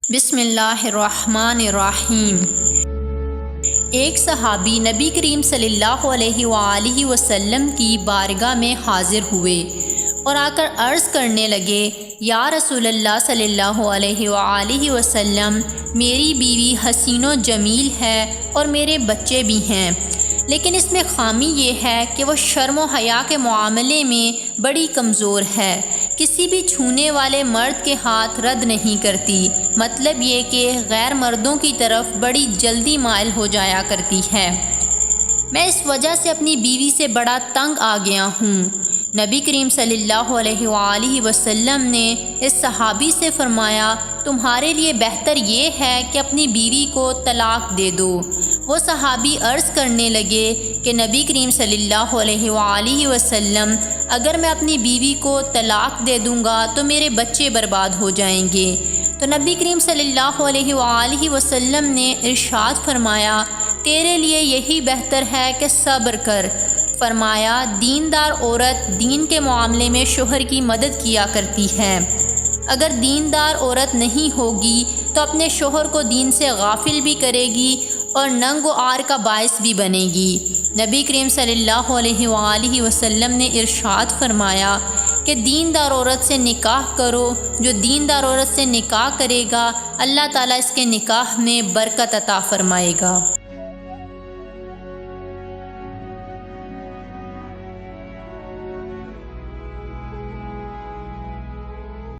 بسم اللہ الرحمن الرحیم۔ ایک صحابی نبی کریم صلی اللہ علیہ وآلہ وسلم کی بارگاہ میں حاضر ہوئے اور آ کر عرض کرنے لگے، یا رسول اللہ صلی اللہ علیہ وآلہ وسلم، میری بیوی حسین و جمیل ہے اور میرے بچے بھی ہیں، لیکن اس میں خامی یہ ہے کہ وہ شرم و حیا کے معاملے میں بڑی کمزور ہے، کسی بھی چھونے والے مرد کے ہاتھ رد نہیں کرتی، مطلب یہ کہ غیر مردوں کی طرف بڑی جلدی مائل ہو جایا کرتی ہے۔ میں اس وجہ سے اپنی بیوی سے بڑا تنگ آ گیا ہوں۔ نبی کریم صلی اللہ علیہ وآلہ وسلم نے اس صحابی سے فرمایا، تمہارے لیے بہتر یہ ہے کہ اپنی بیوی کو طلاق دے دو۔ وہ صحابی عرض کرنے لگے کہ نبی کریم صلی اللہ علیہ وآلہ وسلم، اگر میں اپنی بیوی کو طلاق دے دوں گا تو میرے بچے برباد ہو جائیں گے۔ تو نبی کریم صلی اللہ علیہ وآلہ وسلم نے ارشاد فرمایا، تیرے لیے یہی بہتر ہے کہ صبر کر۔ فرمایا، دیندار عورت دین کے معاملے میں شوہر کی مدد کیا کرتی ہے۔ اگر دیندار عورت نہیں ہوگی تو اپنے شوہر کو دین سے غافل بھی کرے گی اور ننگ و عار کا باعث بھی بنے گی۔ نبی کریم صلی اللہ علیہ وآلہ وسلم نے ارشاد فرمایا کہ دیندار عورت سے نکاح کرو، جو دیندار عورت سے نکاح کرے گا اللہ تعالیٰ اس کے نکاح میں برکت عطا فرمائے گا۔